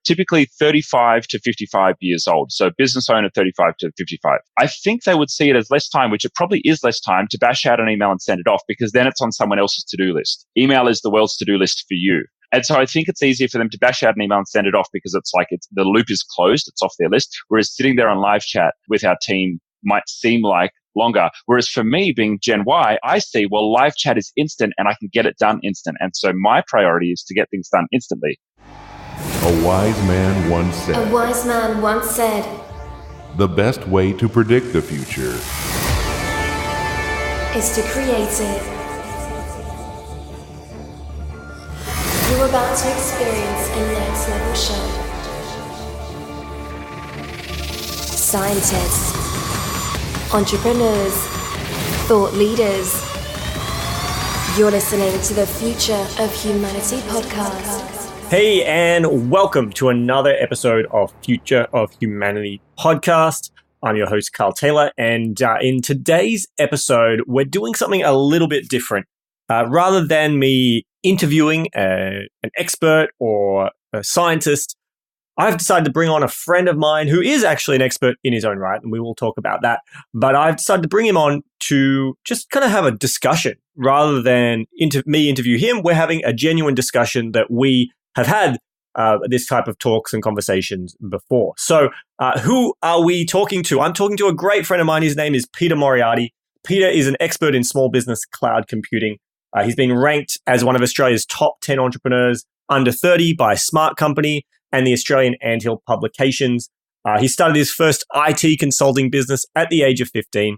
typically 35 to 55 years old. So business owner 35 to 55. I think they would see it as less time, which it probably is less time, to bash out an email and send it off, because then it's on someone else's to-do list. Email is the world's to-do list for you. And so I think it's easier for them to bash out an email and send it off, because it's like the loop is closed, it's off their list. Whereas sitting there on live chat with our team might seem like longer. Whereas for me, being Gen Y, I see, well, live chat is instant and I can get it done instant. And so my priority is to get things done instantly. A wise man once said, the best way to predict the future is to create it. You're about to experience a next level show. Scientists, entrepreneurs, thought leaders. You're listening to the Future of Humanity podcast. Hey, and welcome to another episode of Future of Humanity podcast. I'm your host, Carl Taylor, and in today's episode, we're doing something a little bit different. Rather than me interviewing an expert or a scientist, I've decided to bring on a friend of mine who is actually an expert in his own right, and we will talk about that. But I've decided to bring him on to just kind of have a discussion. Rather than me interview him, we're having a genuine discussion that we have had this type of talks and conversations before. So who are we talking to? I'm talking to a great friend of mine. His name is Peter Moriarty. Peter is an expert in small business cloud computing. He's been ranked as one of Australia's top 10 entrepreneurs under 30 by Smart Company and the Australian Anthill Publications. He started his first IT consulting business at the age of 15,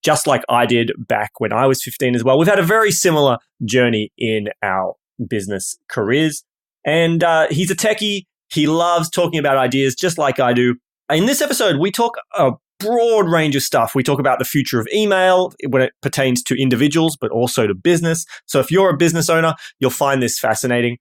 just like I did back when I was 15 as well. We've had a very similar journey in our business careers. And he's a techie. He loves talking about ideas just like I do. In this episode, we talk a broad range of stuff. We talk about the future of email when it pertains to individuals, but also to business. So if you're a business owner, you'll find this fascinating.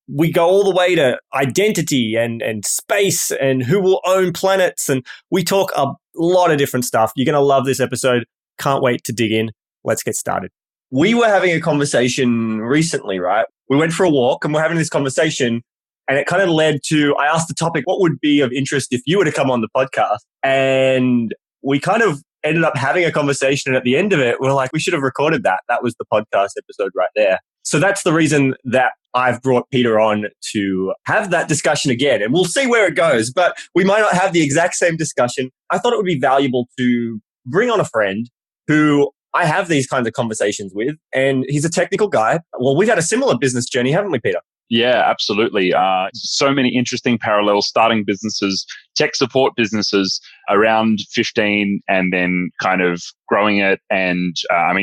We go all the way to identity and space and who will own planets. And we talk a lot of different stuff. You're going to love this episode. Can't wait to dig in. Let's get started. We were having a conversation recently, right? We went for a walk and we're having this conversation, and it kind of led to, I asked the topic, what would be of interest if you were to come on the podcast? And we kind of ended up having a conversation. And at the end of it, we're like, we should have recorded that. That was the podcast episode right there. So that's the reason that I've brought Peter on to have that discussion again. And we'll see where it goes, but we might not have the exact same discussion. I thought it would be valuable to bring on a friend who I have these kinds of conversations with, and he's a technical guy. Well, we've had a similar business journey, haven't we, Peter? Yeah, absolutely. So many interesting parallels, starting businesses, tech support businesses around 15 and then kind of growing it. And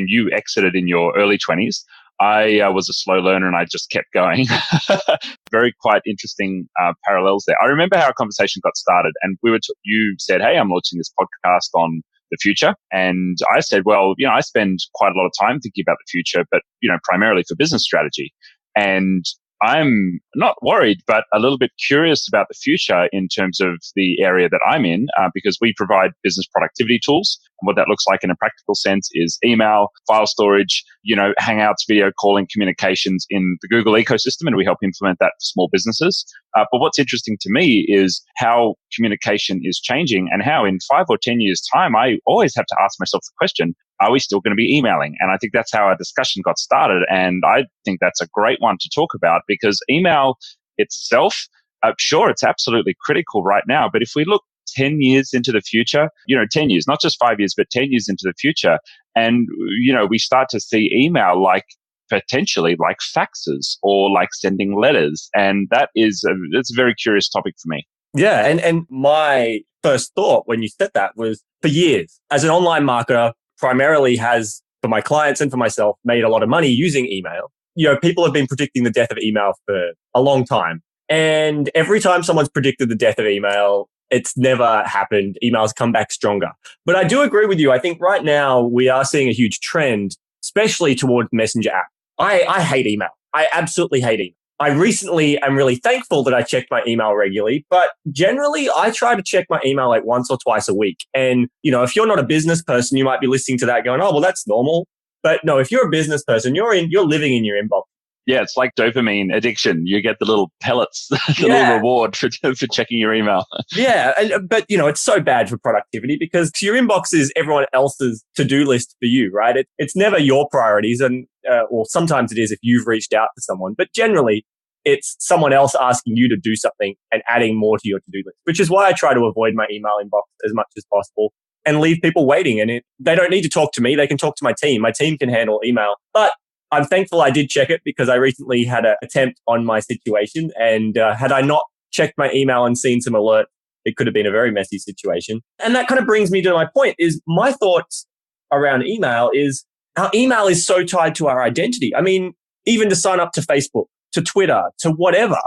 you exited in your early 20s. I was a slow learner and I just kept going. Very quite interesting parallels there. I remember how our conversation got started, and you said, hey, I'm launching this podcast on the future. And I said, well, I spend quite a lot of time thinking about the future, but, primarily for business strategy. And I'm not worried, but a little bit curious about the future in terms of the area that I'm in, because we provide business productivity tools. And what that looks like in a practical sense is email, file storage, Hangouts, video calling, communications in the Google ecosystem, and we help implement that for small businesses. But what's interesting to me is how communication is changing and how in 5 or 10 years' time, I always have to ask myself the question, are we still going to be emailing? And I think that's how our discussion got started. And I think that's a great one to talk about, because email itself, sure, it's absolutely critical right now. But if we look 10 years into the future, 10 years, not just 5 years, but 10 years into the future, and, we start to see email potentially like faxes or like sending letters. And it's a very curious topic for me. Yeah. And my first thought when you said that was, for years, as an online marketer, primarily has, for my clients and for myself, made a lot of money using email. People have been predicting the death of email for a long time. And every time someone's predicted the death of email, it's never happened. Emails come back stronger. But I do agree with you. I think right now we are seeing a huge trend, especially towards messenger apps. I hate email. I absolutely hate email. I recently am really thankful that I check my email regularly, but generally I try to check my email like once or twice a week. And, if you're not a business person, you might be listening to that going, oh, well, that's normal. But no, if you're a business person, you're living in your inbox Yeah, it's like dopamine addiction. You get the little pellets, the Yeah. little reward for checking your email. Yeah, but it's so bad for productivity because your inbox is everyone else's to-do list for you, right? It's never your priorities, and or sometimes it is if you've reached out to someone, but generally it's someone else asking you to do something and adding more to your to-do list, which is why I try to avoid my email inbox as much as possible and leave people waiting. And they don't need to talk to me; they can talk to my team. My team can handle email, but I'm thankful I did check it because I recently had an attempt on my situation. And had I not checked my email and seen some alert, it could have been a very messy situation. And that kind of brings me to my point is my thoughts around email is our email is so tied to our identity. I mean, even to sign up to Facebook, to Twitter, to whatever,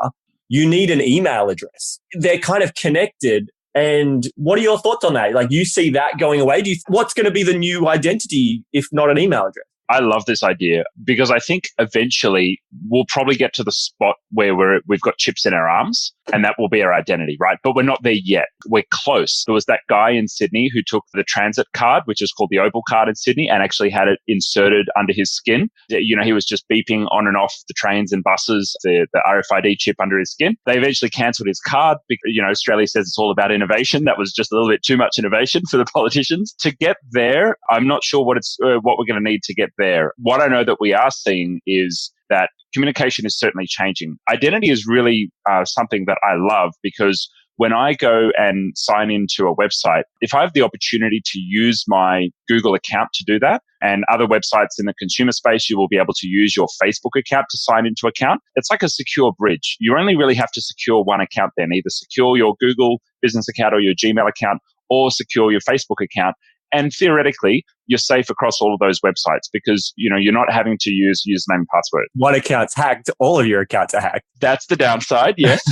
you need an email address. They're kind of connected. And what are your thoughts on that? Like, you see that going away? What's going to be the new identity if not an email address? I love this idea because I think eventually we'll probably get to the spot where we've got chips in our arms and that will be our identity, right? But we're not there yet. We're close. There was that guy in Sydney who took the transit card, which is called the Opal card in Sydney, and actually had it inserted under his skin. He was just beeping on and off the trains and buses, the RFID chip under his skin. They eventually cancelled his card because, Australia says it's all about innovation. That was just a little bit too much innovation for the politicians. To get there, I'm not sure what we're going to need to get there. What I know that we are seeing is that communication is certainly changing. Identity is really something that I love because when I go and sign into a website, if I have the opportunity to use my Google account to do that, and other websites in the consumer space, you will be able to use your Facebook account to sign into account. It's like a secure bridge. You only really have to secure one account then, either secure your Google business account or your Gmail account, or secure your Facebook account. And theoretically, you're safe across all of those websites because, you're not having to use username and password. One account's hacked. All of your accounts are hacked. That's the downside, yes.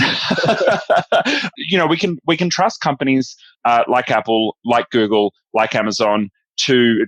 We can trust companies like Apple, like Google, like Amazon,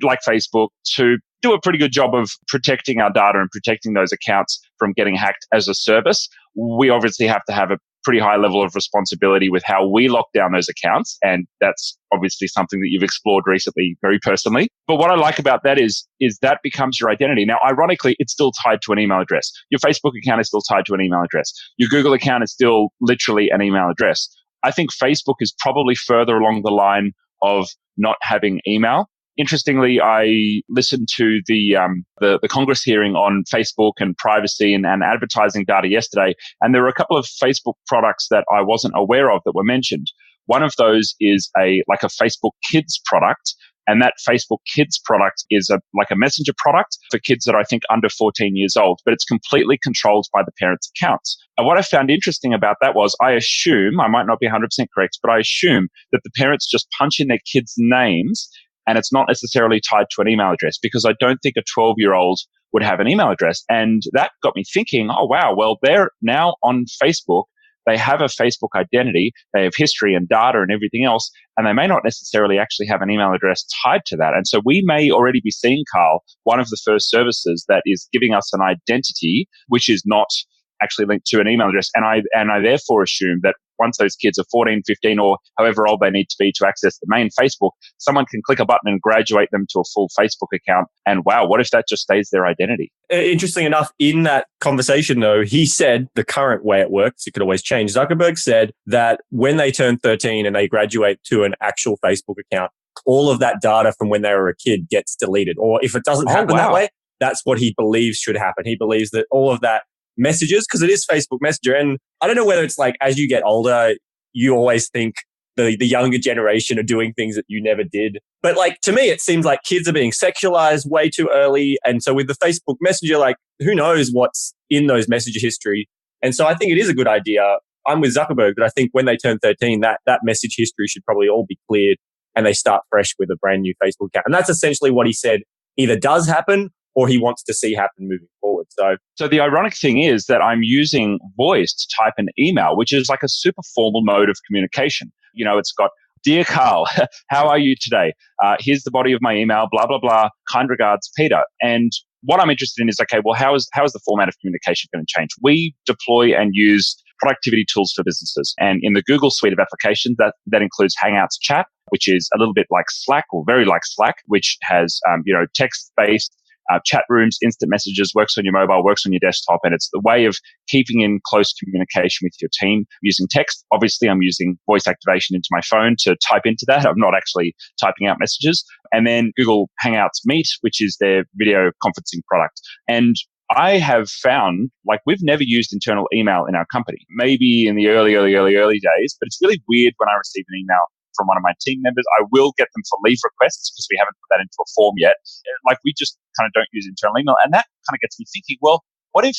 like Facebook, to do a pretty good job of protecting our data and protecting those accounts from getting hacked as a service. We obviously have to have a pretty high level of responsibility with how we lock down those accounts. And that's obviously something that you've explored recently very personally. But what I like about that is that becomes your identity. Now, ironically, it's still tied to an email address. Your Facebook account is still tied to an email address. Your Google account is still literally an email address. I think Facebook is probably further along the line of not having email. Interestingly, I listened to the Congress hearing on Facebook and privacy and advertising data yesterday, and there were a couple of Facebook products that I wasn't aware of that were mentioned. One of those is a Facebook Kids product, and that Facebook Kids product is a messenger product for kids that are, I think, under 14 years old, but it's completely controlled by the parents' accounts. And what I found interesting about that was I might not be 100% correct, but I assume that the parents just punch in their kids' names and it's not necessarily tied to an email address, because I don't think a 12-year-old would have an email address. And that got me thinking, oh, wow, well, they're now on Facebook. They have a Facebook identity. They have history and data and everything else, and they may not necessarily actually have an email address tied to that. And so we may already be seeing, Carl, one of the first services that is giving us an identity which is not actually linked to an email address. And I therefore assume that once those kids are 14, 15, or however old they need to be to access the main Facebook, someone can click a button and graduate them to a full Facebook account. And wow, what if that just stays their identity? Interesting enough, in that conversation, though, he said the current way it works, it could always change. Zuckerberg said that when they turn 13 and they graduate to an actual Facebook account, all of that data from when they were a kid gets deleted. Or if it doesn't happen that way, that's what he believes should happen. He believes that all of that messages, because it is Facebook Messenger. And I don't know whether it's like as you get older, you always think the younger generation are doing things that you never did. But like to me, it seems like kids are being sexualized way too early. And so with the Facebook Messenger, like who knows what's in those message history. And so I think it is a good idea. I'm with Zuckerberg, but I think when they turn 13, that message history should probably all be cleared and they start fresh with a brand new Facebook account. And that's essentially what he said either does happen or he wants to see happen moving forward. So the ironic thing is that I'm using voice to type an email, which is like a super formal mode of communication. It's got, "Dear Carl, how are you today? Here's the body of my email, blah, blah, blah. Kind regards, Peter." And what I'm interested in is, okay, well, how is the format of communication going to change? We deploy and use productivity tools for businesses. And in the Google suite of applications, that includes Hangouts Chat, which is a little bit like Slack or very like Slack, which has, text-based chat rooms, instant messages, works on your mobile, works on your desktop, and it's the way of keeping in close communication with your team using text. Obviously, I'm using voice activation into my phone to type into that. I'm not actually typing out messages. And then Google Hangouts Meet, which is their video conferencing product. And I have found, like, we've never used internal email in our company, maybe in the early days, but it's really weird when I receive an email from one of my team members. I will get them for leave requests because we haven't put that into a form yet. Like, we just kind of don't use internal email. And that kind of gets me thinking, well, what if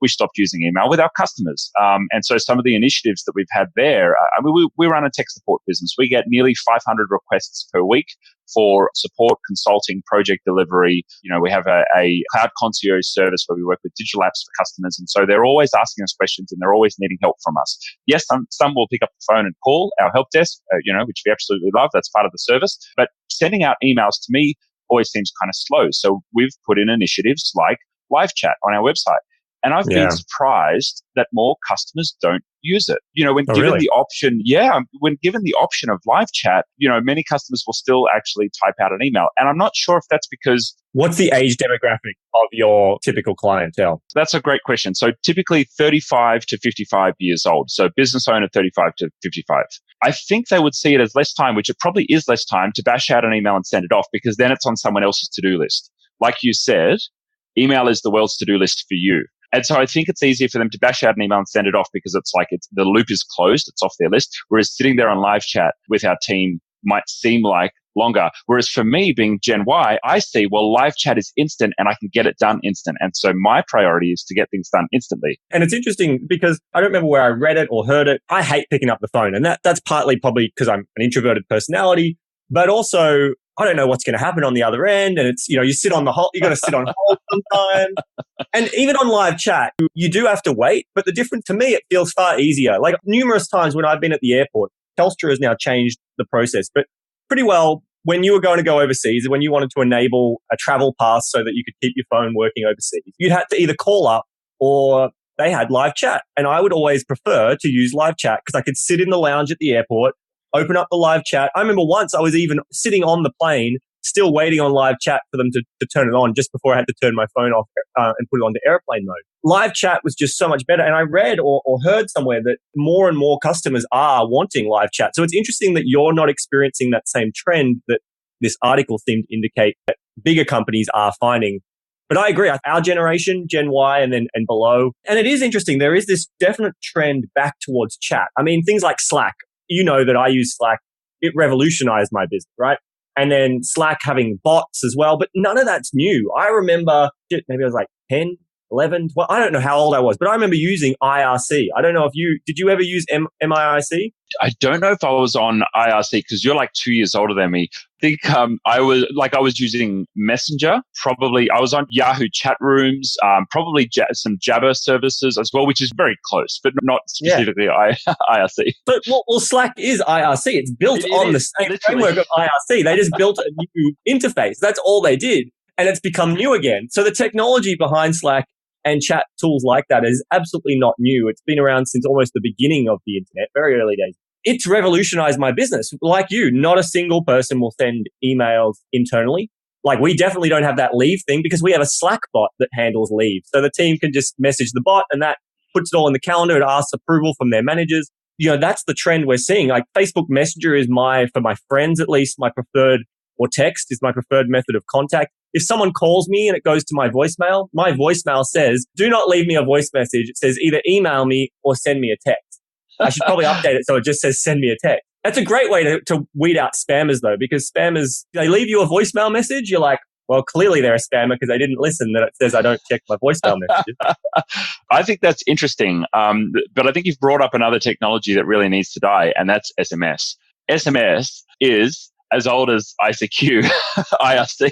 we stopped using email with our customers? And so some of the initiatives that we've had there, we run a tech support business. We get nearly 500 requests per week for support, consulting, project delivery. We have a cloud concierge service where we work with digital apps for customers. And so they're always asking us questions and they're always needing help from us. Yes, some will pick up the phone and call our help desk, which we absolutely love. That's part of the service. But sending out emails to me always seems kind of slow. So we've put in initiatives like live chat on our website. And I've been surprised that more customers don't use it. When given the option, when given the option of live chat, many customers will still actually type out an email. And I'm not sure if that's because... What's the age demographic of your typical clientele? That's a great question. So typically 35 to 55 years old. So business owner 35 to 55. I think they would see it as less time, which it probably is less time, to bash out an email and send it off, because then it's on someone else's to-do list. Like you said, email is the world's to-do list for you. And so I think it's easier for them to bash out an email and send it off because it's like the loop is closed, it's off their list. Whereas sitting there on live chat with our team might seem like longer. Whereas for me, being Gen Y, I see, well, live chat is instant and I can get it done instant. And so my priority is to get things done instantly. And it's interesting because I don't remember where I read it or heard it. I hate picking up the phone. And that's partly probably because I'm an introverted personality, but also I don't know what's going to happen on the other end. And it's, you got to sit on hold sometimes. And even on live chat, you do have to wait. But the difference, to me, it feels far easier. Like numerous times when I've been at the airport, Telstra has now changed the process. But pretty well, when you were going to go overseas, when you wanted to enable a travel pass so that you could keep your phone working overseas, you'd have to either call up or they had live chat. And I would always prefer to use live chat because I could sit in the lounge at the airport, open up the live chat. I remember once I was even sitting on the plane, still waiting on live chat for them to turn it on just before I had to turn my phone off and put it onto airplane mode. Live chat was just so much better. And I read or heard somewhere that more and more customers are wanting live chat. So it's interesting that you're not experiencing that same trend that this article seemed to indicate that bigger companies are finding. But I agree. Our generation, Gen Y and below. And it is interesting. There is this definite trend back towards chat. I mean, things like Slack. You know that I use Slack. It revolutionized my business, right? And then Slack having bots as well. But none of that's new. I remember, maybe I was like 10, 11, 12. I don't know how old I was, but I remember using IRC. I don't know if did you ever use MIRC? I don't know if I was on IRC because you're like 2 years older than me. I think I was using Messenger. Probably I was on Yahoo chat rooms, probably some Jabber services as well, which is very close, but not specifically IRC. But well, Slack is IRC. It's built on the same framework of IRC. They just built a new interface. That's all they did. And it's become new again. So the technology behind Slack and chat tools like that is absolutely not new. It's been around since almost the beginning of the internet, very early days. It's revolutionized my business. Like you, not a single person will send emails internally. Like we definitely don't have that leave thing because we have a Slack bot that handles leave. So the team can just message the bot and that puts it all in the calendar. It asks approval from their managers. That's the trend we're seeing. Like Facebook Messenger is for my friends at least, my preferred, or text is my preferred method of contact. If someone calls me and it goes to my voicemail says, do not leave me a voice message. It says either email me or send me a text. I should probably update it so it just says send me a text. That's a great way to weed out spammers though, because spammers, they leave you a voicemail message. You're like, well, clearly they're a spammer because they didn't listen that it says I don't check my voicemail messages. I think that's interesting. But I think you've brought up another technology that really needs to die, and that's SMS. SMS is as old as ICQ, IRC.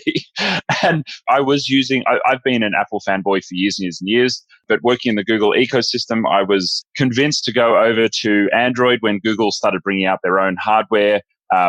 And I've been an Apple fanboy for years and years and years, but working in the Google ecosystem, I was convinced to go over to Android when Google started bringing out their own hardware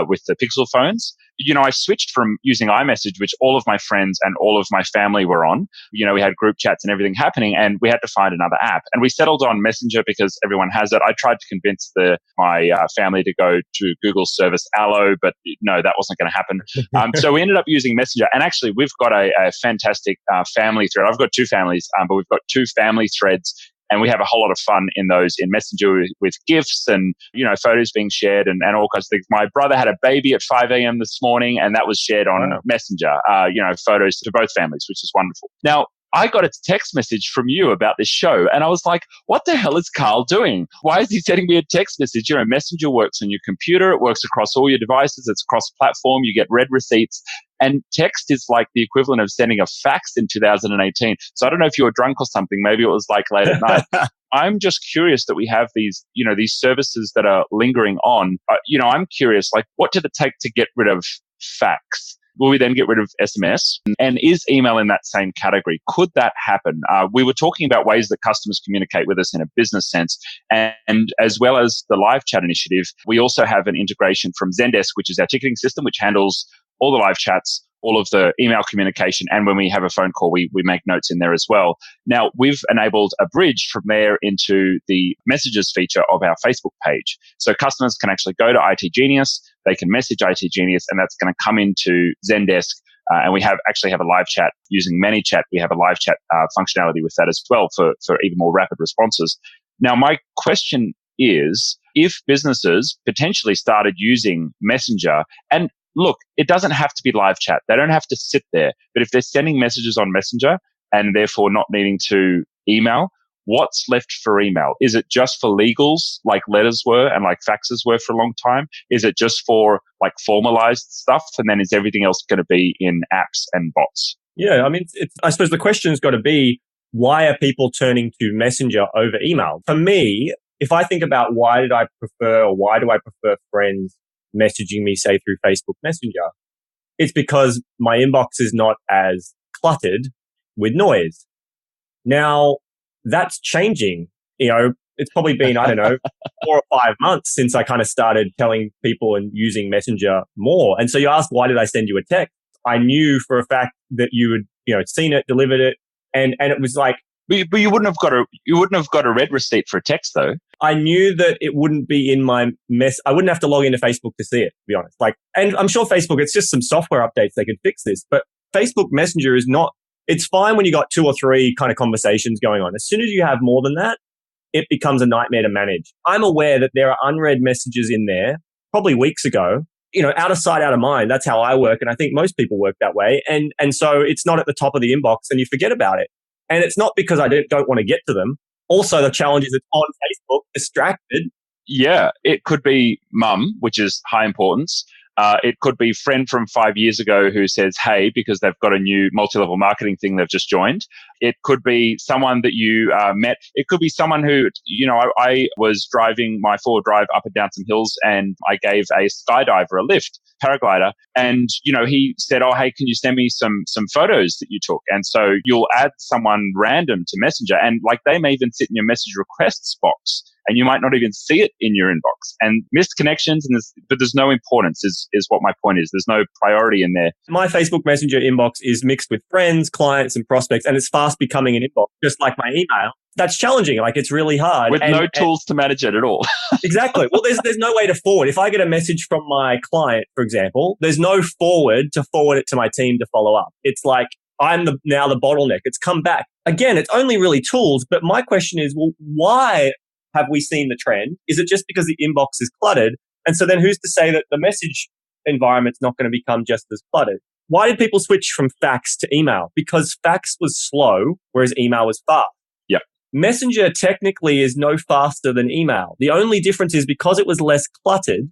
with the Pixel phones. I switched from using iMessage, which all of my friends and all of my family were on. We had group chats and everything happening, and we had to find another app. And we settled on Messenger because everyone has it. I tried to convince my family to go to Google's service Allo, but no, that wasn't going to happen. So we ended up using Messenger. And actually, we've got a fantastic family thread. I've got two families, but we've got two family threads. And we have a whole lot of fun in those in Messenger with gifts and, photos being shared and all kinds of things. My brother had a baby at 5 a.m. this morning, and that was shared on Messenger, photos to both families, which is wonderful. Now, I got a text message from you about this show, and I was like, what the hell is Carl doing? Why is he sending me a text message? Messenger works on your computer. It works across all your devices. It's cross-platform. You get read receipts. And text is like the equivalent of sending a fax in 2018. So I don't know if you were drunk or something. Maybe it was like late at night. I'm just curious that we have these, these services that are lingering on. I'm curious, like, what did it take to get rid of fax? Will we then get rid of SMS? And is email in that same category? Could that happen? We were talking about ways that customers communicate with us in a business sense. And as well as the live chat initiative, we also have an integration from Zendesk, which is our ticketing system, which handles all the live chats, all of the email communication. And when we have a phone call, we make notes in there as well. Now, we've enabled a bridge from there into the messages feature of our Facebook page. So customers can actually go to IT Genius, they can message IT Genius, and that's going to come into Zendesk. And we actually have a live chat using ManyChat. We have a live chat functionality with that as well for even more rapid responses. Now, my question is, if businesses potentially started using Messenger, and look, it doesn't have to be live chat. They don't have to sit there. But if they're sending messages on Messenger and therefore not needing to email, what's left for email? Is it just for legals like letters were and like faxes were for a long time? Is it just for like formalized stuff? And then is everything else going to be in apps and bots? Yeah, I mean, I suppose the question's got to be, why are people turning to Messenger over email? For me, if I think about why do I prefer friends messaging me, say, through Facebook Messenger, it's because my inbox is not as cluttered with noise. Now, that's changing. It's probably been, 4 or 5 months since I kind of started telling people and using Messenger more. And so you asked, why did I send you a text? I knew for a fact that you had, seen it, delivered it. And it was like, but you wouldn't have got a read receipt for a text though. I knew that it wouldn't be in my mess. I wouldn't have to log into Facebook to see it, to be honest. And I'm sure Facebook, it's just some software updates. They could fix this, but Facebook Messenger is not, it's fine when you got 2 or 3 kind of conversations going on. As soon as you have more than that, it becomes a nightmare to manage. I'm aware that there are unread messages in there probably weeks ago, out of sight, out of mind. That's how I work. And I think most people work that way. And so it's not at the top of the inbox and you forget about it. And it's not because I don't want to get to them. Also, the challenge is it's on Facebook, distracted. Yeah, it could be mum, which is high importance. It could be friend from 5 years ago who says, hey, because they've got a new multi-level marketing thing they've just joined. It could be someone that you met. It could be someone who, I was driving my 4-wheel drive up and down some hills and I gave a skydiver a lift, paraglider. And, he said, oh, hey, can you send me some photos that you took? And so you'll add someone random to Messenger and like they may even sit in your message requests box. And you might not even see it in your inbox. And missed connections, but there's no importance is what my point is. There's no priority in there. My Facebook Messenger inbox is mixed with friends, clients, and prospects, and it's fast becoming an inbox, just like my email. That's challenging. Like, it's really hard. With no tools to manage it at all. Exactly. Well, there's no way to forward. If I get a message from my client, for example, there's no forward to forward it to my team to follow up. It's like, I'm now the bottleneck. It's come back. Again, it's only really tools, but my question is, well, why have we seen the trend? Is it just because the inbox is cluttered? And so then who's to say that the message environment's not going to become just as cluttered? Why did people switch from fax to email? Because fax was slow, whereas email was fast. Yeah. Messenger technically is no faster than email. The only difference is because it was less cluttered,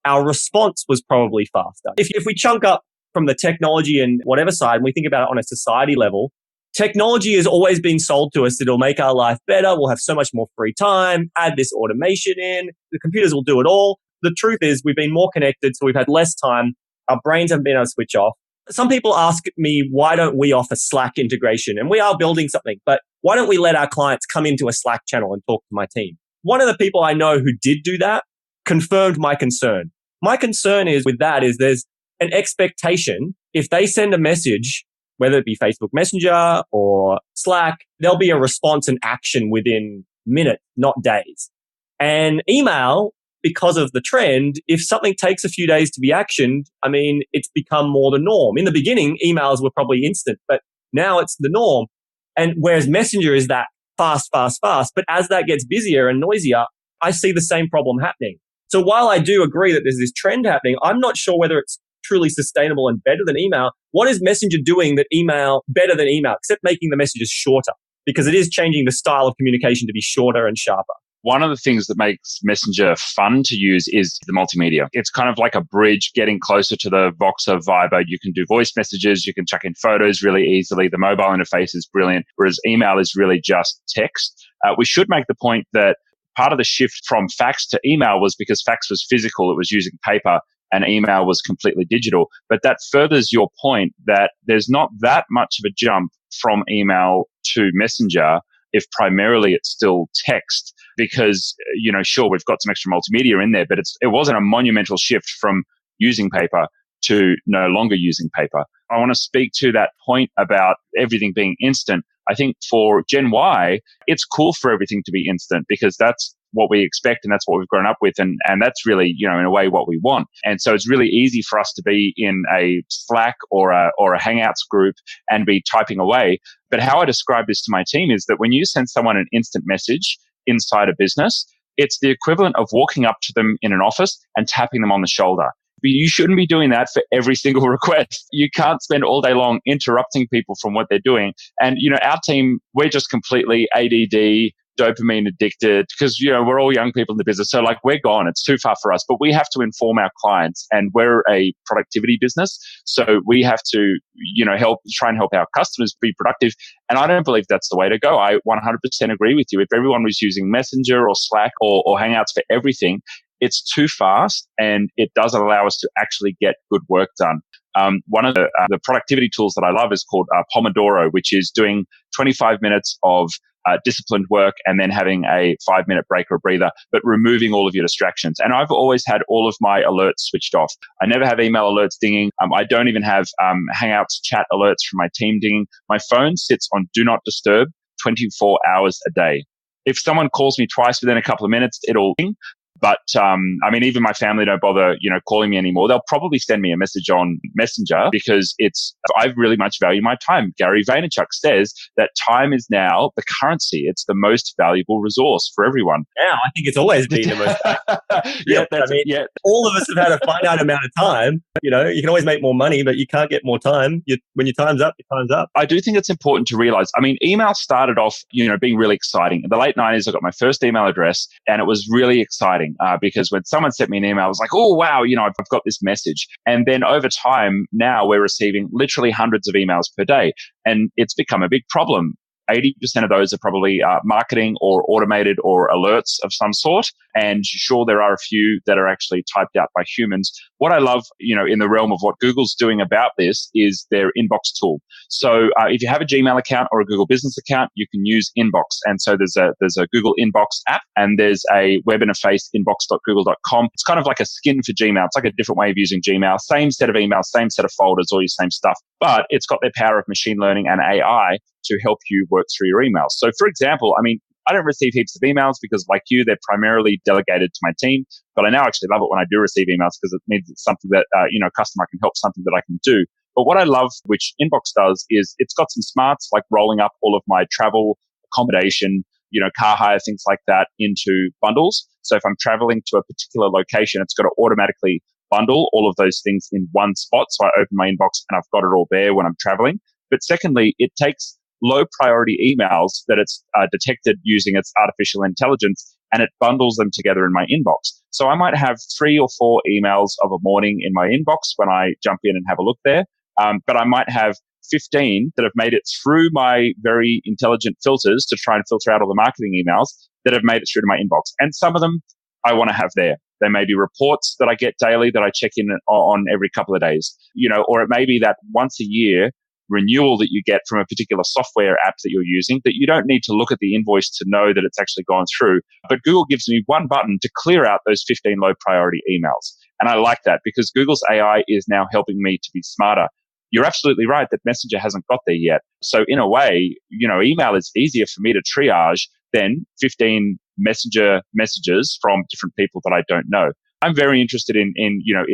our response was probably faster. If we chunk up from the technology and whatever side, and we think about it on a society level, technology has always been sold to us that it'll make our life better. We'll have so much more free time. Add this automation in. The computers will do it all. The truth is we've been more connected, so we've had less time. Our brains haven't been able to switch off. Some people ask me, why don't we offer Slack integration? And we are building something, but why don't we let our clients come into a Slack channel and talk to my team? One of the people I know who did do that confirmed my concern. My concern is with that is there's an expectation. If they send a message, whether it be Facebook Messenger or Slack, there'll be a response and action within minutes, not days. And email, because of the trend, if something takes a few days to be actioned, I mean, it's become more the norm. In the beginning, emails were probably instant, but now it's the norm. And whereas Messenger is that fast. But as that gets busier and noisier, I see the same problem happening. So while I do agree that there's this trend happening, I'm not sure whether it's truly sustainable and better than email. What is Messenger doing that email better than email, except making the messages shorter? Because it is changing the style of communication to be shorter and sharper. One of the things that makes Messenger fun to use is the multimedia. It's kind of like a bridge getting closer to the Voxer Viber. You can do voice messages. You can chuck in photos really easily. The mobile interface is brilliant, whereas email is really just text. We should make the point that part of the shift from fax to email was because fax was physical. It was using paper, and email was completely digital. But that furthers your point that there's not that much of a jump from email to Messenger if primarily it's still text, because, sure, we've got some extra multimedia in there, but it wasn't a monumental shift from using paper to no longer using paper. I want to speak to that point about everything being instant. I think for Gen Y, it's cool for everything to be instant because that's what we expect and that's what we've grown up with. And that's really, in a way what we want. And so it's really easy for us to be in a Slack or a Hangouts group and be typing away. But how I describe this to my team is that when you send someone an instant message inside a business, it's the equivalent of walking up to them in an office and tapping them on the shoulder. But you shouldn't be doing that for every single request. You can't spend all day long interrupting people from what they're doing. And, our team, we're just completely ADD, dopamine addicted because, we're all young people in the business. So we're gone. It's too far for us, but we have to inform our clients and we're a productivity business. So we have to, try and help our customers be productive. And I don't believe that's the way to go. I 100% agree with you. If everyone was using Messenger or Slack or Hangouts for everything, it's too fast and it doesn't allow us to actually get good work done. One of the productivity tools that I love is called Pomodoro, which is doing 25 minutes of disciplined work and then having a 5-minute break or breather, but removing all of your distractions. And I've always had all of my alerts switched off. I never have email alerts dinging. I don't even have Hangouts chat alerts from my team dinging. My phone sits on Do Not Disturb 24 hours a day. If someone calls me twice within a couple of minutes, it'll ding. But, even my family don't bother, calling me anymore. They'll probably send me a message on Messenger because I really much value my time. Gary Vaynerchuk says that time is now the currency. It's the most valuable resource for everyone. Yeah, I think it's always been the most. All of us have had a finite amount of time. You can always make more money, but you can't get more time. When your time's up, your time's up. I do think it's important to realize, email started off, being really exciting. In the late 90s, I got my first email address and it was really exciting. Because when someone sent me an email, I was like, oh, wow, I've got this message. And then over time, now we're receiving literally hundreds of emails per day. And it's become a big problem. 80% of those are probably marketing or automated or alerts of some sort. And sure, there are a few that are actually typed out by humans. What I love, in the realm of what Google's doing about this is their inbox tool. So if you have a Gmail account or a Google business account, you can use Inbox. And so there's a Google Inbox app and there's a web interface, inbox.google.com. It's kind of like a skin for Gmail. It's like a different way of using Gmail. Same set of emails, same set of folders, all your same stuff. But it's got their power of machine learning and AI to help you work through your emails. So for example, I don't receive heaps of emails because like you, they're primarily delegated to my team, but I now actually love it when I do receive emails because it means it's something that, a customer can help, something that I can do. But what I love, which Inbox does, is it's got some smarts like rolling up all of my travel, accommodation, car hire, things like that into bundles. So if I'm traveling to a particular location, it's got to automatically bundle all of those things in one spot. So I open my inbox and I've got it all there when I'm traveling. But secondly, it takes low priority emails that it's detected using its artificial intelligence and it bundles them together in my inbox. So I might have 3 or 4 emails of a morning in my inbox when I jump in and have a look there. But I might have 15 that have made it through my very intelligent filters to try and filter out all the marketing emails that have made it through to my inbox. And some of them I want to have there. There may be reports that I get daily that I check in on every couple of days, or it may be that once a year renewal that you get from a particular software app that you're using that you don't need to look at the invoice to know that it's actually gone through. But Google gives me one button to clear out those 15 low priority emails. And I like that because Google's AI is now helping me to be smarter. You're absolutely right that Messenger hasn't got there yet. So in a way, email is easier for me to triage than 15 Messenger messages from different people that I don't know. I'm very interested in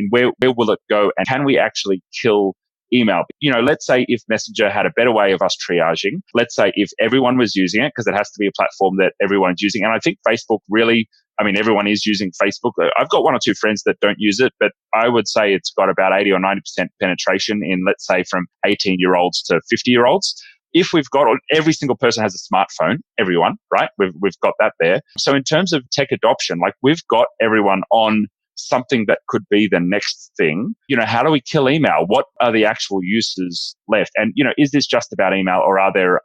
where will it go and can we actually kill email? Let's say if Messenger had a better way of us triaging, let's say if everyone was using it, because it has to be a platform that everyone is using. And I think Facebook really, everyone is using Facebook. I've got one or two friends that don't use it, but I would say it's got about 80 or 90% penetration in, let's say, from 18-year-olds to 50-year-olds. If we've got every single person has a smartphone, everyone, right? We've got that there. So in terms of tech adoption, like we've got everyone on something that could be the next thing. How do we kill email? What are the actual uses left? And, is this just about email or are there,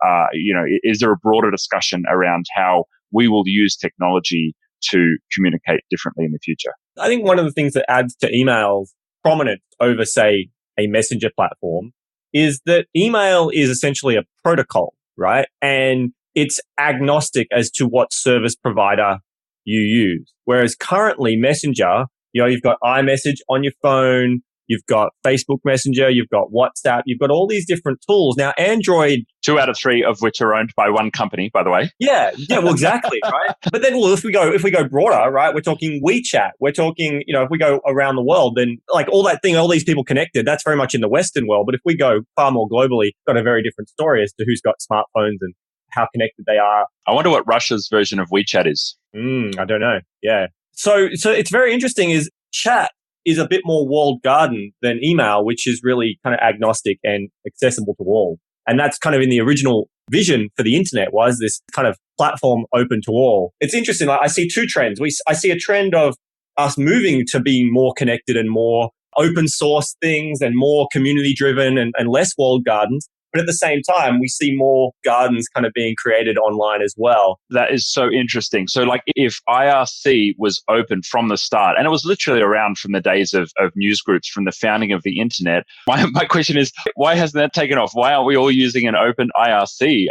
is there a broader discussion around how we will use technology to communicate differently in the future? I think one of the things that adds to email's prominence over, say, a messenger platform is that email is essentially a protocol, right? And it's agnostic as to what service provider you use. Whereas currently Messenger, you've got iMessage on your phone, you've got Facebook Messenger, you've got WhatsApp, you've got all these different tools. Now, Android... 2 out of 3 of which are owned by one company, by the way. Yeah, well, exactly, right? But then, if we go broader, right, we're talking WeChat, we're talking, if we go around the world, then like all these people connected, that's very much in the Western world. But if we go far more globally, got a very different story as to who's got smartphones and how connected they are. I wonder what Russia's version of WeChat is. I don't know. Yeah. So it's very interesting is chat is a bit more walled garden than email, which is really kind of agnostic and accessible to all. And that's kind of in the original vision for the internet was this kind of platform open to all. It's interesting. I see two trends. I see a trend of us moving to being more connected and more open source things and more community driven and less walled gardens. But at the same time, we see more gardens kind of being created online as well. That is so interesting. So like if IRC was open from the start, and it was literally around from the days of news groups, from the founding of the internet, my question is, why hasn't that taken off? Why aren't we all using an open IRC?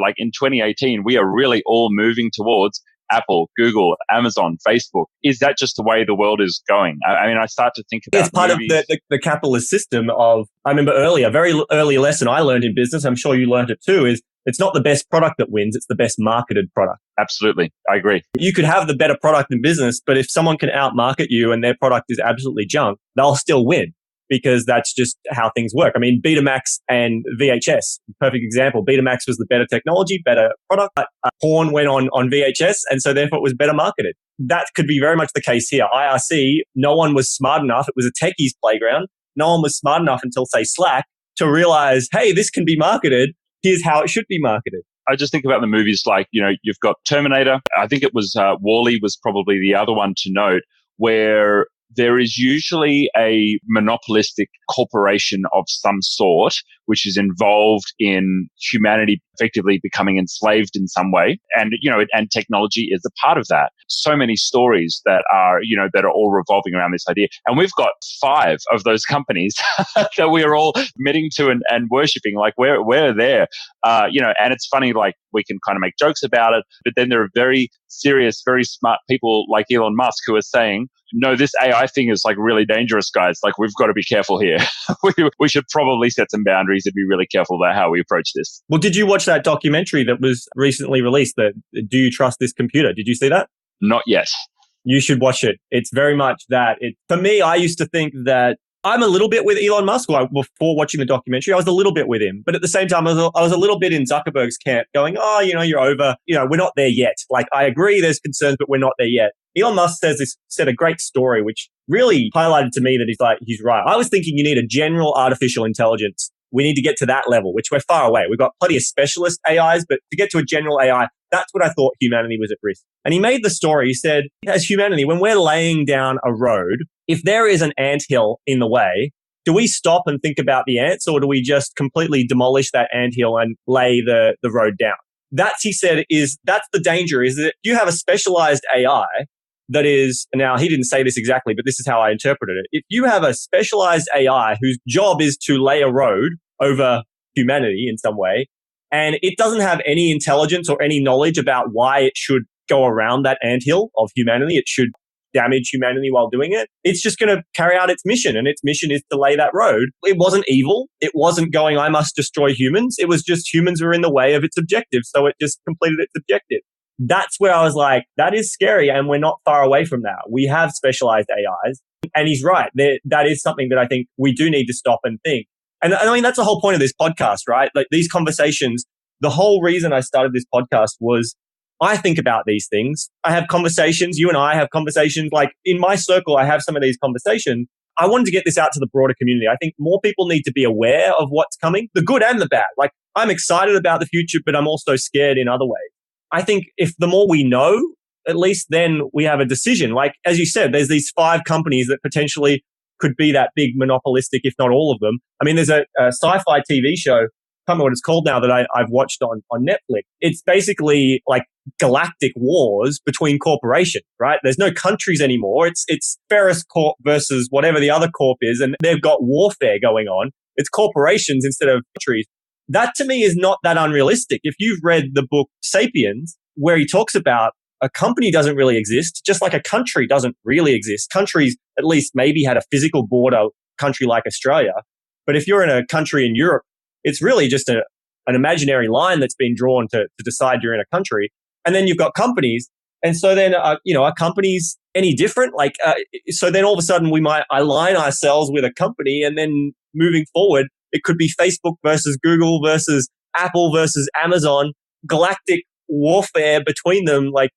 Like in 2018, we are really all moving towards Apple, Google, Amazon, Facebook. Is that just the way the world is going? I start to think about it's part movies. Of the capitalist system of, I remember a very early lesson I learned in business, I'm sure you learned it too, is it's not the best product that wins, it's the best marketed product. Absolutely. I agree. You could have the better product in business, but if someone can outmarket you and their product is absolutely junk, they'll still win. Because that's just how things work. Betamax and VHS, perfect example. Betamax was the better technology, better product. But porn went on VHS, and so therefore it was better marketed. That could be very much the case here. IRC, no one was smart enough. It was a techie's playground. No one was smart enough until, say, Slack to realize, hey, this can be marketed. Here's how it should be marketed. I just think about the movies like, you've got Terminator. I think it was Wall-E was probably the other one to note, where there is usually a monopolistic corporation of some sort, which is involved in humanity effectively becoming enslaved in some way. And, and technology is a part of that. So many stories that are, that are all revolving around this idea. And we've got 5 of those companies that we are all admitting to and worshiping. Like we're there, and it's funny, like we can kind of make jokes about it, but then there are very serious, very smart people like Elon Musk who are saying, no, this AI thing is like really dangerous, guys. Like we've got to be careful here. we should probably set some boundaries and be really careful about how we approach this. Well, did you watch that documentary that was recently released, that Do You Trust This Computer? Did you see that? Not yet. You should watch it. It's very much that. For me, I used to think that I'm a little bit with Elon Musk. Before watching the documentary, I was a little bit with him. But at the same time, I was a little bit in Zuckerberg's camp going, you're over. We're not there yet. Like, I agree there's concerns, but we're not there yet. Elon Musk said a great story, which really highlighted to me that he's right. I was thinking you need a general artificial intelligence. We need to get to that level, which we're far away. We've got plenty of specialist AIs, but to get to a general AI, that's what I thought humanity was at risk. And he made the story. He said, as humanity, when we're laying down a road, if there is an anthill in the way, do we stop and think about the ants, or do we just completely demolish that anthill and lay the road down? That's, he said, that's the danger, is that you have a specialized AI that is, now he didn't say this exactly, but this is how I interpreted it. If you have a specialized AI whose job is to lay a road over humanity in some way, and it doesn't have any intelligence or any knowledge about why it should go around that anthill of humanity, it should damage humanity while doing it. It's just going to carry out its mission, and its mission is to lay that road. It wasn't evil. It wasn't going, I must destroy humans. It was just humans were in the way of its objective, so it just completed its objective. That's where I was like, that is scary, and we're not far away from that. We have specialized AIs, and he's right. That is something that I think we do need to stop and think. And I mean, that's the whole point of this podcast, right? Like these conversations, the whole reason I started this podcast was I think about these things. I have conversations. You and I have conversations. Like in my circle, I have some of these conversations. I wanted to get this out to the broader community. I think more people need to be aware of what's coming, the good and the bad. Like I'm excited about the future, but I'm also scared in other ways. I think if the more we know, at least then we have a decision. Like, as you said, there's these 5 companies that potentially could be that big monopolistic, if not all of them. I mean, there's a sci-fi TV show, I can't remember what it's called now, that I've watched on Netflix. It's basically like galactic wars between corporations, right? There's no countries anymore. It's Ferris Corp versus whatever the other corp is, and they've got warfare going on. It's corporations instead of countries. That to me is not that unrealistic. If you've read the book Sapiens, where he talks about a company doesn't really exist, just like a country doesn't really exist. Countries at least maybe had a physical border, country like Australia. But if you're in a country in Europe, it's really just an imaginary line that's been drawn to decide you're in a country. And then you've got companies. And so then, are companies any different? So then all of a sudden we might align ourselves with a company, and then moving forward, it could be Facebook versus Google versus Apple versus Amazon, galactic warfare between them. Like,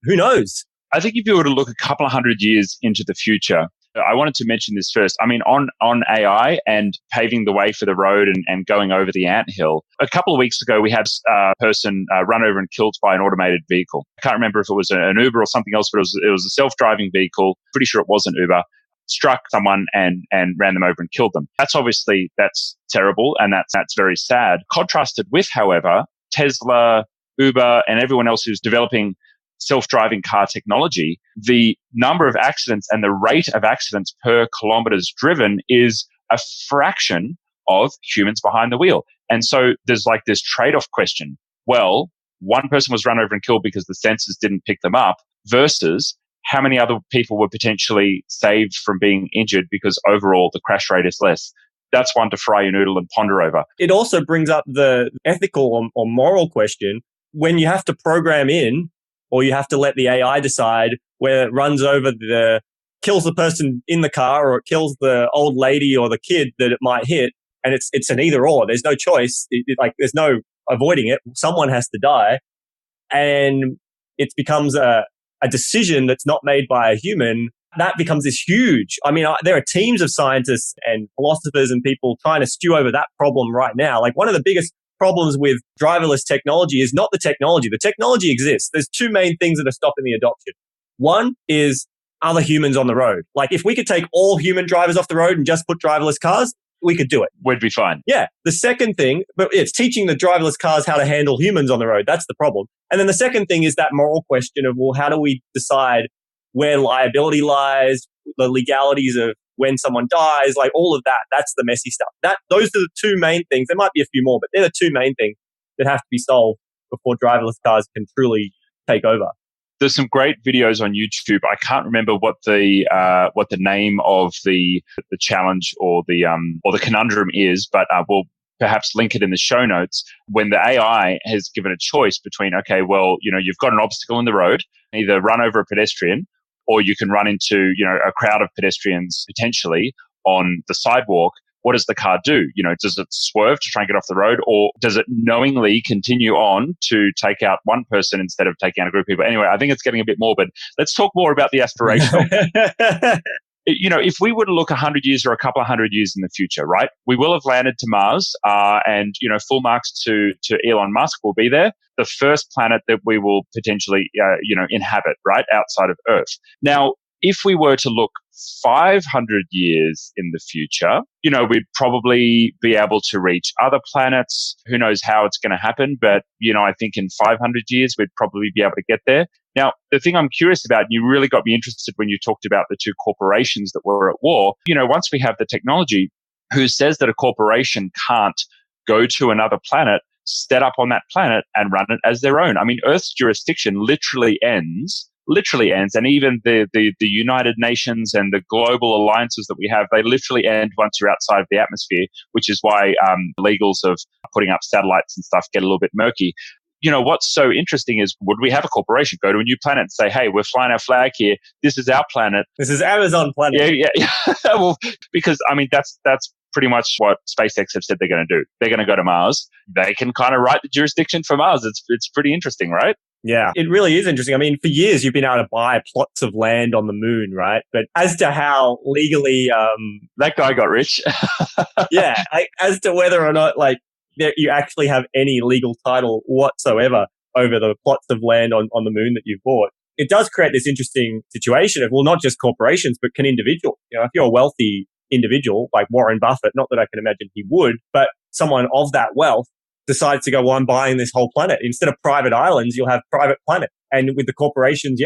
who knows? I think if you were to look a couple of 100 years into the future, I wanted to mention this first. I mean, on AI and paving the way for the road and going over the anthill, a couple of weeks ago, we had a person run over and killed by an automated vehicle. I can't remember if it was an Uber or something else, but it was a self-driving vehicle. Pretty sure it wasn't Uber. Struck someone and ran them over and killed them. That's terrible, and that's very sad. Contrasted with, however, Tesla, Uber, and everyone else who's developing self-driving car technology, the number of accidents and the rate of accidents per kilometers driven is a fraction of humans behind the wheel. And so there's like this trade-off question. Well, one person was run over and killed because the sensors didn't pick them up versus how many other people were potentially saved from being injured because overall the crash rate is less. That's one to fry your noodle and ponder over. It also brings up the ethical or moral question when you have to program in, or you have to let the AI decide whether it runs over kills the person in the car, or it kills the old lady or the kid that it might hit. And it's an either or. There's no choice. There's no avoiding it. Someone has to die. And it becomes a decision that's not made by a human. That becomes this huge. I mean, there are teams of scientists and philosophers and people trying to stew over that problem right now. Like one of the biggest problems with driverless technology is not the technology. The technology exists. There's 2 main things that are stopping the adoption. One is other humans on the road. Like if we could take all human drivers off the road and just put driverless cars, we could do it. We'd be fine. Yeah. The second thing, but it's teaching the driverless cars how to handle humans on the road. That's the problem. And then the second thing is that moral question of, well, how do we decide where liability lies, the legalities of when someone dies, like all of that. That's the messy stuff. Those are the 2 main things. There might be a few more, but they're the 2 main things that have to be solved before driverless cars can truly take over. There's some great videos on YouTube. I can't remember what the name of the challenge or the conundrum is, but we'll perhaps link it in the show notes. When the AI has given a choice between, okay, well, you've got an obstacle in the road, either run over a pedestrian, or you can run into, a crowd of pedestrians potentially on the sidewalk. What does the car do? Does it swerve to try and get off the road, or does it knowingly continue on to take out one person instead of taking out a group of people? Anyway, I think it's getting a bit morbid. Let's talk more about the aspirational. If we were to look 100 years or a couple of 100 years in the future, right? We will have landed to Mars, and full marks to Elon Musk will be there, the first planet that we will potentially inhabit, right, outside of Earth. Now, if we were to look 500 years in the future, we'd probably be able to reach other planets. Who knows how it's going to happen, but I think in 500 years we'd probably be able to get there. Now, the thing I'm curious about, and you really got me interested when you talked about the 2 corporations that were at war, once we have the technology, who says that a corporation can't go to another planet, set up on that planet and run it as their own? I mean, Earth's jurisdiction literally ends literally ends. And even the United Nations and the global alliances that we have, they literally end once you're outside of the atmosphere, which is why legals of putting up satellites and stuff get a little bit murky. What's so interesting is, would we have a corporation go to a new planet and say, hey, we're flying our flag here. This is our planet. This is Amazon planet. Yeah. Well, because, that's pretty much what SpaceX have said they're going to do. They're going to go to Mars. They can kind of write the jurisdiction for Mars. It's pretty interesting, right? Yeah, it really is interesting. I mean, for years, you've been able to buy plots of land on the moon, right? But as to how legally... that guy got rich. Yeah, as to whether or not, you actually have any legal title whatsoever over the plots of land on the moon that you've bought. It does create this interesting situation of, well, not just corporations, but can individuals. If you're a wealthy individual like Warren Buffett, not that I can imagine he would, but someone of that wealth decides to go, well, I'm buying this whole planet. Instead of private islands, you'll have private planets. And with the corporations,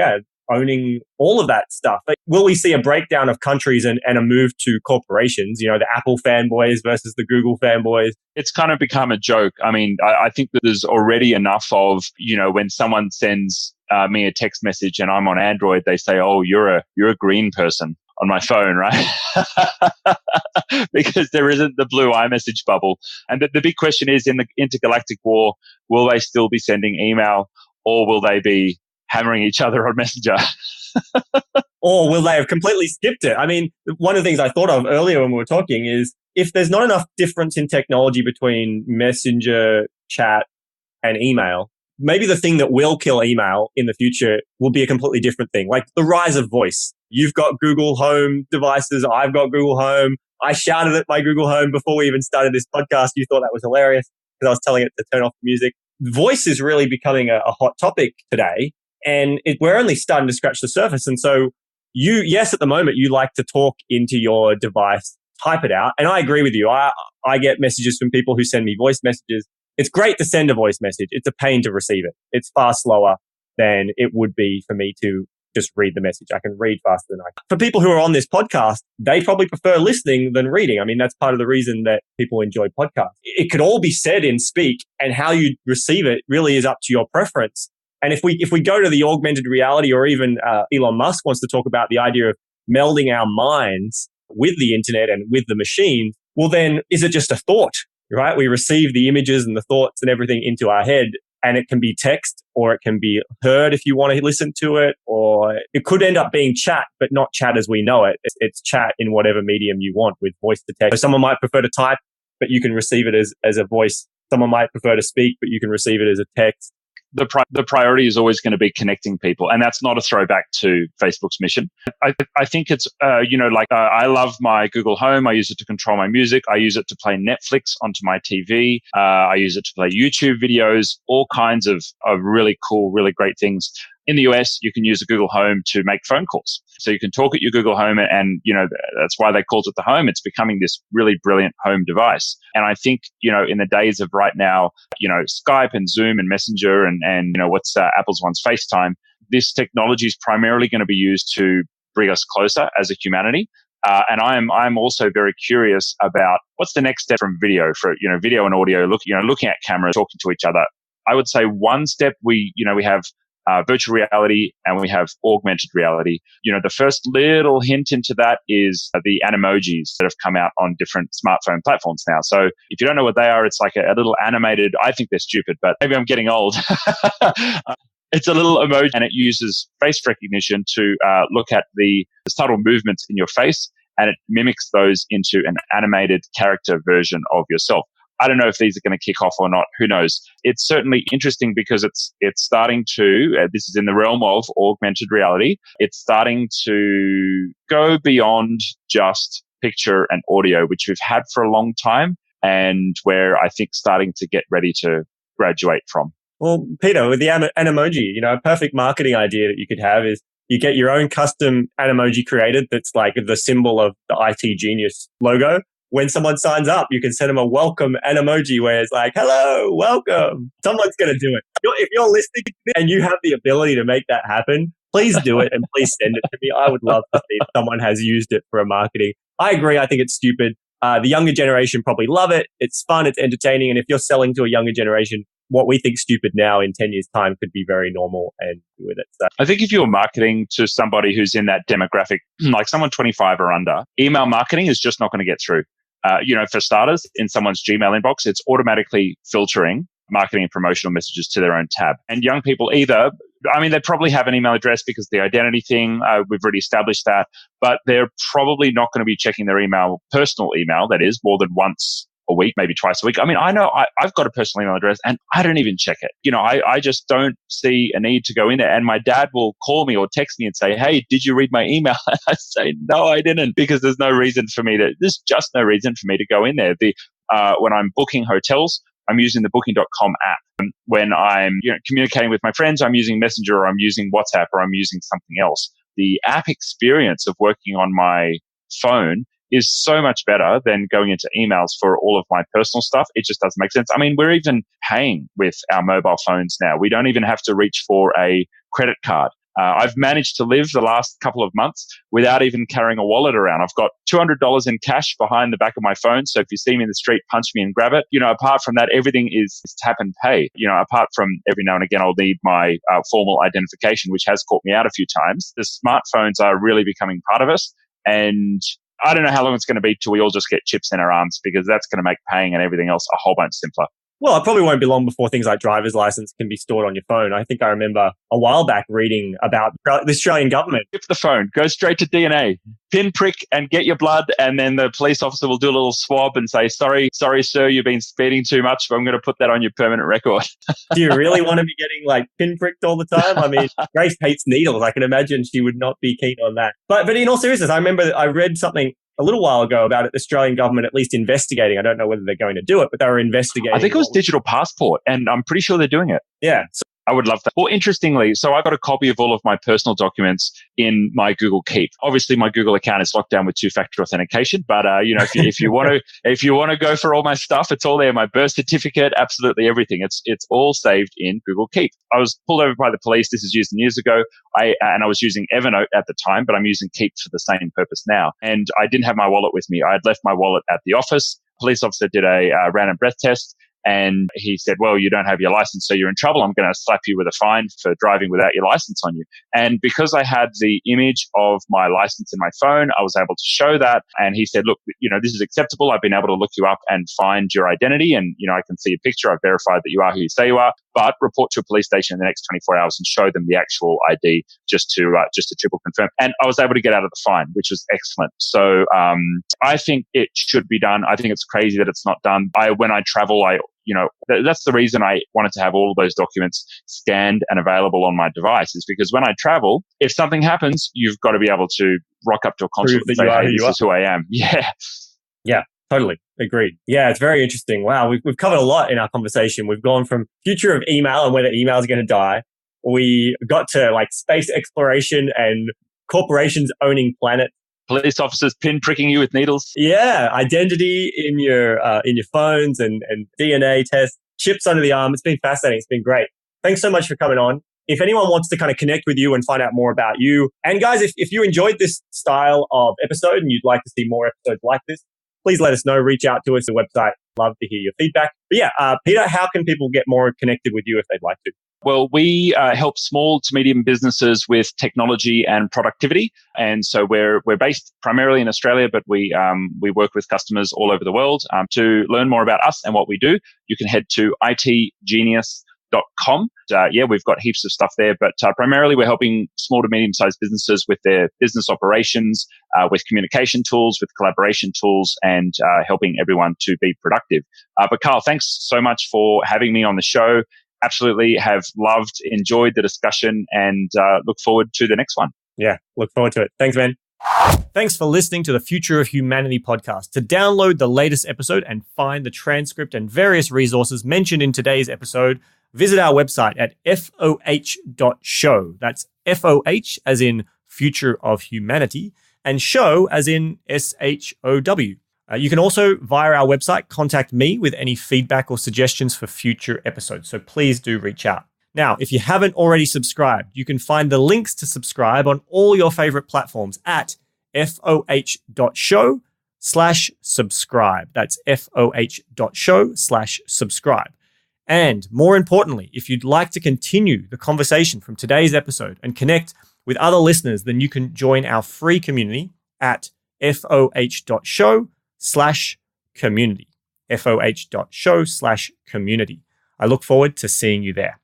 owning all of that stuff. Will we see a breakdown of countries and a move to corporations? The Apple fanboys versus the Google fanboys. It's kind of become a joke. I mean, I think that there's already enough of, when someone sends me a text message and I'm on Android, they say, oh, you're a green person on my phone, right? Because there isn't the blue iMessage bubble. And the big question is, in the intergalactic war, will they still be sending email, or will they be hammering each other on Messenger? Or will they have completely skipped it? I mean, one of the things I thought of earlier when we were talking is, if there's not enough difference in technology between Messenger, chat, and email, maybe the thing that will kill email in the future will be a completely different thing, like the rise of voice. You've got Google Home devices. I've got Google Home. I shouted at my Google Home before we even started this podcast. You thought that was hilarious because I was telling it to turn off the music. Voice is really becoming a hot topic today, and we're only starting to scratch the surface. And so yes, at the moment, you like to talk into your device, type it out. And I agree with you. I get messages from people who send me voice messages. It's great to send a voice message. It's a pain to receive it. It's far slower than it would be for me to just read the message. I can read faster than I can. For people who are on this podcast, they probably prefer listening than reading. I mean, that's part of the reason that people enjoy podcasts. It could all be said in speak, and how you receive it really is up to your preference. And if we go to the augmented reality, or even Elon Musk wants to talk about the idea of melding our minds with the internet and with the machine, well, then is it just a thought, right? We receive the images and the thoughts and everything into our head, and it can be text, or it can be heard if you want to listen to it, or it could end up being chat, but not chat as we know it. It's chat in whatever medium you want, with voice to text. So someone might prefer to type, but you can receive it as a voice. Someone might prefer to speak, but you can receive it as a text. The priority is always going to be connecting people. And that's not a throwback to Facebook's mission. I think it's, I love my Google Home. I use it to control my music. I use it to play Netflix onto my TV. I use it to play YouTube videos, all kinds of really cool, really great things. In the US, you can use a Google Home to make phone calls. So you can talk at your Google Home, and that's why they called it the Home. It's becoming this really brilliant home device. And I think, in the days of right now, Skype and Zoom and Messenger and what's Apple's one's FaceTime, this technology is primarily going to be used to bring us closer as a humanity. And I'm also very curious about what's the next step from video, for video and audio, looking at cameras, talking to each other. I would say one step we have virtual reality, and we have augmented reality. The first little hint into that is the animojis that have come out on different smartphone platforms now. So if you don't know what they are, it's like a little animated, I think they're stupid, but maybe I'm getting old. It's a little emoji, and it uses face recognition to look at the subtle movements in your face, and it mimics those into an animated character version of yourself. I don't know if these are going to kick off or not. Who knows? It's certainly interesting because it's starting to, this is in the realm of augmented reality, it's starting to go beyond just picture and audio, which we've had for a long time, and where I think starting to get ready to graduate from. Well, Peter, with the Animoji, a perfect marketing idea that you could have is you get your own custom Animoji created that's like the symbol of the IT Genius logo. When someone signs up, you can send them a welcome Animoji where it's like, hello, welcome. Someone's going to do it. If you're listening and you have the ability to make that happen, please do it, and please send it to me. I would love to see if someone has used it for a marketing. I agree. I think it's stupid. The younger generation probably love it. It's fun. It's entertaining. And if you're selling to a younger generation, what we think stupid now in 10 years' time could be very normal and with it. So I think if you're marketing to somebody who's in that demographic, like someone 25 or under, email marketing is just not going to get through. For starters, in someone's Gmail inbox, it's automatically filtering marketing and promotional messages to their own tab. And young people they probably have an email address because the identity thing, we've already established that, but they're probably not going to be checking their personal email, that is, more than once a week, maybe twice a week. I know I've got a personal email address and I don't even check it. I just don't see a need to go in there. And my dad will call me or text me and say, hey, did you read my email? And I say, no, I didn't, because there's just no reason for me to go in there. When I'm booking hotels, I'm using the booking.com app. When I'm communicating with my friends, I'm using Messenger or I'm using WhatsApp or I'm using something else. The app experience of working on my phone is so much better than going into emails for all of my personal stuff. It just doesn't make sense. We're even paying with our mobile phones now. We don't even have to reach for a credit card. I've managed to live the last couple of months without even carrying a wallet around. I've got $200 in cash behind the back of my phone. So if you see me in the street, punch me and grab it. Apart from that, everything is tap and pay. Apart from every now and again, I'll need my formal identification, which has caught me out a few times. The smartphones are really becoming part of us. And I don't know how long it's going to be till we all just get chips in our arms, because that's going to make paying and everything else a whole bunch simpler. Well, it probably won't be long before things like driver's license can be stored on your phone. I think I remember a while back reading about the Australian government. Skip the phone, go straight to DNA, pinprick and get your blood, and then the police officer will do a little swab and say, sorry, sir, you've been speeding too much, but I'm going to put that on your permanent record. Do you really want to be getting pinpricked all the time? Grace hates needles. I can imagine she would not be keen on that. But in all seriousness, I remember that I read something a little while ago about the Australian government at least investigating. I don't know whether they're going to do it, but they were investigating. I think it was digital passport, and I'm pretty sure they're doing it. Yeah. I would love that. Well, interestingly, so I got a copy of all of my personal documents in my Google Keep. Obviously, my Google account is locked down with two-factor authentication, but if you want to go for all my stuff, it's all there. My birth certificate, absolutely everything. It's all saved in Google Keep. I was pulled over by the police. This is years and years ago. I was using Evernote at the time, but I'm using Keep for the same purpose now. And I didn't have my wallet with me. I had left my wallet at the office. Police officer did a random breath test. And he said, well, you don't have your license, so you're in trouble. I'm going to slap you with a fine for driving without your license on you. And because I had the image of my license in my phone, I was able to show that. And he said, look, this is acceptable. I've been able to look you up and find your identity. And, I can see a picture. I've verified that you are who you say you are. But report to a police station in the next 24 hours and show them the actual ID just to triple confirm. And I was able to get out of the fine, which was excellent. So I think it should be done. I think it's crazy that it's not done. When I travel, that's the reason I wanted to have all of those documents scanned and available on my device, is because when I travel, if something happens, you've got to be able to rock up to a consulate and say, hey, this is who I am. Yeah. Yeah, totally. Agreed. Yeah, it's very interesting. Wow, we've covered a lot in our conversation. We've gone from future of email and whether email is going to die. We got to space exploration and corporations owning planets. Police officers pinpricking you with needles. Yeah, identity in your phones and DNA tests, chips under the arm. It's been fascinating. It's been great. Thanks so much for coming on. If anyone wants to kind of connect with you and find out more about you, and guys, if you enjoyed this style of episode and you'd like to see more episodes like this, please let us know. Reach out to us at the website. Love to hear your feedback. But yeah, Peter, how can people get more connected with you if they'd like to? Well, we help small to medium businesses with technology and productivity. And so we're based primarily in Australia, but we work with customers all over the world. To learn more about us and what we do, you can head to itgenius.com. We've got heaps of stuff there, but primarily we're helping small to medium-sized businesses with their business operations, with communication tools, with collaboration tools, and helping everyone to be productive. But Carl, thanks so much for having me on the show. Absolutely have enjoyed the discussion, and look forward to the next one. Yeah, look forward to it. Thanks, man. Thanks for listening to the Future of Humanity podcast. To download the latest episode and find the transcript and various resources mentioned in today's episode, visit our website at foh.show. That's FOH as in Future of Humanity, and show as in SHOW. You can also, via our website, contact me with any feedback or suggestions for future episodes. So please do reach out. Now, if you haven't already subscribed, you can find the links to subscribe on all your favorite platforms at foh.show/subscribe. That's foh.show/subscribe. And more importantly, if you'd like to continue the conversation from today's episode and connect with other listeners, then you can join our free community at foh.show/community. foh.show/community. I look forward to seeing you there.